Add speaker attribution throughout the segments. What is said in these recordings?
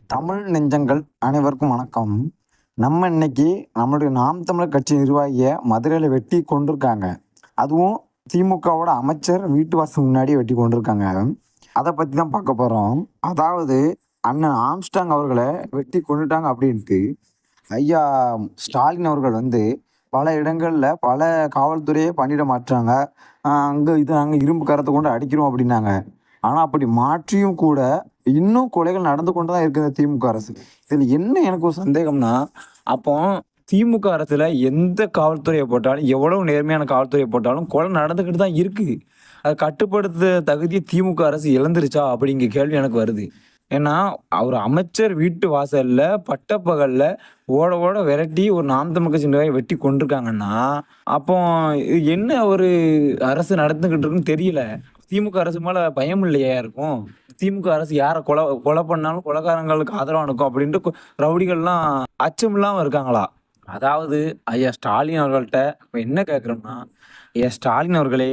Speaker 1: தமிழ் நெஞ்சங்கள் அனைவருக்கும் வணக்கம். நம்ம இன்னைக்கு நம்மளுடைய நாம் தமிழர் கட்சி நிர்வாகிய மதுரையில் வெட்டி கொண்டிருக்காங்க. அதுவும் திமுகவோட அமைச்சர் வீட்டு வாசல் முன்னாடியே வெட்டி கொண்டிருக்காங்க. அதை பற்றி தான் பார்க்க போகிறோம். அதாவது அண்ணன் ஆம்ஸ்டாங் அவர்களை வெட்டி கொண்டுட்டாங்க அப்படின்ட்டு ஐயா ஸ்டாலின் அவர்கள் பல இடங்களில் பல காவல்துறையே பண்ணிட மாட்டாங்க. நாங்கள் இரும்பு கரத்தை கொண்டு அடிக்கிறோம் அப்படின்னாங்க. ஆனால் அப்படி மாற்றியும் கூட இன்னும் கொலைகள் நடந்து கொண்டு தான் இருக்குது திமுக அரசு. இதில் என்ன எனக்கு ஒரு சந்தேகம்னா, அப்போ திமுக அரசுல எந்த காவல்துறையை போட்டாலும், எவ்வளவு நேர்மையான காவல்துறையை போட்டாலும் கொலை நடந்துக்கிட்டு தான் இருக்கு. அதை கட்டுப்படுத்த தகுதியை திமுக அரசு இழந்துருச்சா அப்படிங்கிற கேள்வி எனக்கு வருது. ஏன்னா அவர் அமைச்சர் வீட்டு வாசல்ல பட்டப்பகல்ல ஓட ஓட விரட்டி ஒரு நாம் தமிழ் கட்சி நிர்வாகியை வெட்டி கொண்டிருக்காங்கன்னா, அப்போ இது என்ன ஒரு அரசு நடந்துகிட்டு இருக்குன்னு தெரியல. திமுக அரசு மேல பயம் இல்லையா இருக்கும்? திமுக அரசு யாரை கொலை கொலை பண்ணாலும் கொலைகாரங்களுக்கு ஆதரவா நிக்கும் அப்படின்ட்டு ரவுடிகள்லாம் அச்சம் இல்லாம இருக்காங்களா? அதாவது ஐயா ஸ்டாலின் அவர்கள்ட்ட இப்ப என்ன கேட்குறோம்னா, ஐயா ஸ்டாலின் அவர்களே,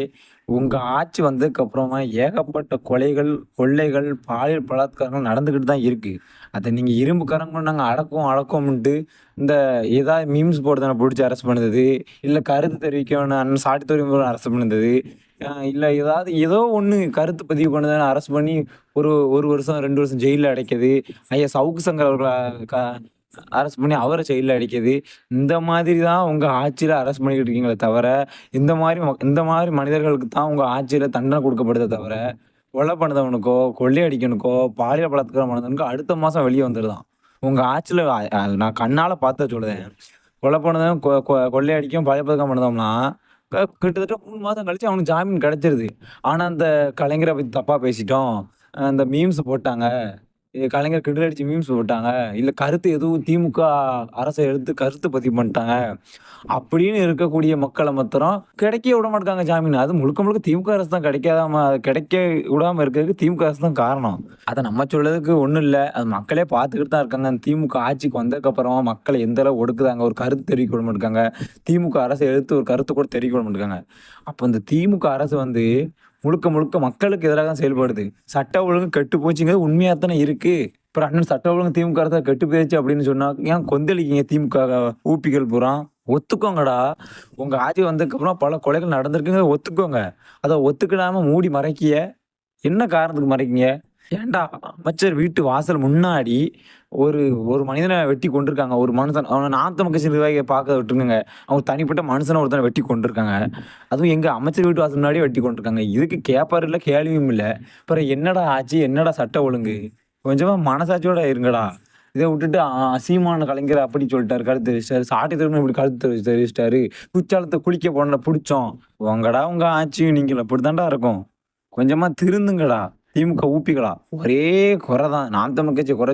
Speaker 1: உங்க ஆட்சி வந்ததுக்கு அப்புறமா ஏகப்பட்ட கொலைகள், கொள்ளைகள், பாலியல் பலாத்காரங்கள் நடந்துகிட்டு தான் இருக்கு. அத நீங்க இரும்பு கரம் கொண்டு நாங்க அடக்குவோம்ன்ட்டு இந்த ஏதாவது மீம்ஸ் போடுறத புடிச்சு அரெஸ்ட் பண்ணுது, இல்ல கருத்து தெரிவிக்கணும்னு அண்ணன் சாட்டி துரைமுருகன் அரெஸ்ட் பண்ணுது, இல்ல ஏதோ ஒண்ணு கருத்து பதிவு பண்ணதுன்னு அரெஸ்ட் பண்ணி ஒரு 1 வருஷம், 2 வருஷம் ஜெயில்ல அடைக்குது. ஐயா சவுக்கு சங்கர் அவர்கள அரெஸ்ட் பண்ணி அவர ஜெயில்ல அடைக்குது. இந்த மாதிரி தான் உங்க ஆட்சியில அரெஸ்ட் பண்ணிக்கிட்டு இருக்கீங்களே தவிர, இந்த மாதிரி மனிதர்களுக்கு தான் உங்க ஆட்சியில தண்டனை குடுக்கப்படுதே தவிர, கொலை பண்ணதவனுக்கோ, கொள்ளையடிக்கவனுக்கோ, பாலியல் பலாத்காரம் பண்ணதவனுக்கோ அடுத்த மாசம் வெளிய வந்துருதாம். உங்க ஆட்சியில நான் கண்ணால பாத்தத சொல்லுதேன். கொலை பண்ணவன், கொள்ளையடிக்கவும், பாலியல் பலாத்காரம் பண்ணதவன்லாம் கிட்டத்தட்ட 3 மாதம் கழிச்சு அவனுக்கு ஜாமீன் கிடைச்சிருது. ஆனா அந்த கலைஞரை பத்தி தப்பா பேசிட்டோம். அந்த மீம்ஸ் போட்டாங்க. கலைஞர் கிண்டல் அடிச்சு மீம்ஸ் போட்டாங்க. இல்ல கருத்து எதுவும் திமுக அரச எடுத்து கருத்து பதிவு பண்ணிட்டாங்க. அப்படின்னு இருக்கக்கூடிய மக்கள மாத்திரம் கிடைக்க விட மாட்டாங்க ஜாமீன். அது முழுக்க முழுக்க திமுக அரசு தான் கிடைக்க விடாம இருக்கிறதுக்கு திமுக அரசு தான் காரணம். அத நம்ம சொல்றதுக்கு ஒண்ணும் இல்ல. அது மக்களே பார்த்துக்கிட்டு தான் இருக்காங்க. அந்த திமுக ஆட்சிக்கு வந்ததுக்கு அப்புறமா மக்கள எந்த அளவு ஒடுக்குதாங்க. ஒரு கருத்து தெரிவிக்க விட மாட்டாங்க. திமுக அரசு எடுத்து ஒரு கருத்து கூட தெரிவிக்க விட மாட்டாங்க. அப்ப இந்த திமுக அரசு முழுக்க முழுக்க மக்களுக்கு எதிராக தான் செயல்படுது. சட்ட ஒழுங்கு கெட்டு போச்சுங்கிறது உண்மையா தானே இருக்கு. அப்புறம் அண்ணன் சட்ட ஒழுங்கு திமுக அரசு கெட்டு போயிருச்சு அப்படின்னு சொன்னா ஏன் கொந்தளிக்கீங்க திமுக ஊப்பிகள் பூரா? ஒத்துக்கோங்கடா. உங்க ஆட்சி வந்ததுக்கு அப்புறம் பல கொலைகள் நடந்திருக்குங்க ஒத்துக்கோங்க. அத ஒத்துக்கிடாம மூடி மறைக்கிய. என்ன காரணத்துக்கு மறைக்கீங்க? ஏன்டா அமைச்சர் வீட்டு வாசல் முன்னாடி ஒரு ஒரு மனிதனை வெட்டி கொண்டிருக்காங்க. ஒரு மனுஷன் அவன நாம் தமிழ் கட்சி நிர்வாகிய பார்க்க விட்டுருங்கங்க. அவங்க தனிப்பட்ட மனுஷன ஒருத்தனை வெட்டி கொண்டிருக்காங்க. அதுவும் எங்க அமைச்சர் வீட்டு வாசல் முன்னாடியே வெட்டி கொண்டிருக்காங்க. இதுக்கு கேட்பாரு இல்ல, கேள்வியும் இல்ல. அப்புறம் என்னடா ஆச்சு? என்னடா சட்ட ஒழுங்கு? கொஞ்சமா மனசாட்சியோட இருங்கடா. இதை விட்டுட்டு சீமான கலைஞர் அப்படி சொல்லிட்டாரு, கருத்து தெரிவிச்சிட்டாரு. சாட்டை திரும்ப இப்படி கருத்து தெரிவிச்சிட்டாரு. குச்சாலத்தை குளிக்க போன பிடிச்சோம். உங்கடா உங்க ஆட்சியும் நீங்கள் அப்படித்தான்டா இருக்கும். கொஞ்சமா திருந்துங்கடா. திமுக ஊப்பிகளா ஒரே குறை தான். நாம் தமிழ் கட்சி குறை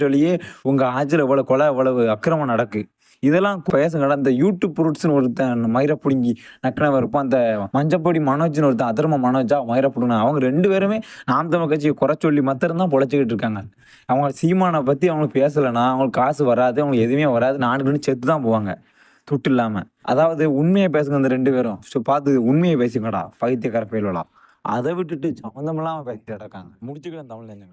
Speaker 1: சொல்லியே உங்க ஆட்சியில் இவ்வளவு கொலை, இவ்வளவு அக்கிரமம் நடக்கு. இதெல்லாம் பேசுங்கடா. இந்த யூடியூப் புருட்ஸ்னு ஒருத்தன் மயிரை புடுங்கி நக்கினவன் இருப்பான். அந்த மஞ்சப்பொடி மனோஜ்னு ஒருத்தன் அதர்ம மனோஜா மயிரை புடுங்க. அவங்க 2 பேருமே நாம் தமிழ் கட்சியை குறை சொல்லி மாத்திரம் தான் பொழைச்சிக்கிட்டு இருக்காங்க. அவங்க சீமானை பத்தி அவங்களுக்கு பேசலைன்னா அவங்களுக்கு காசு வராது, அவங்களுக்கு எதுவுமே வராது. 4 செத்து தான் போவாங்க துட்டு இல்லாம. அதாவது உண்மையை பேசுங்க அந்த 2 பேரும். பார்த்து உண்மையை பேசுங்கடா பைத்தியக்கார பயலுவலா. அதை விட்டுட்டு சம்மந்தமெல்லாம் பேசிட்டு கிடக்காங்க. முடிச்சுக்கிறேன் தமிழ்.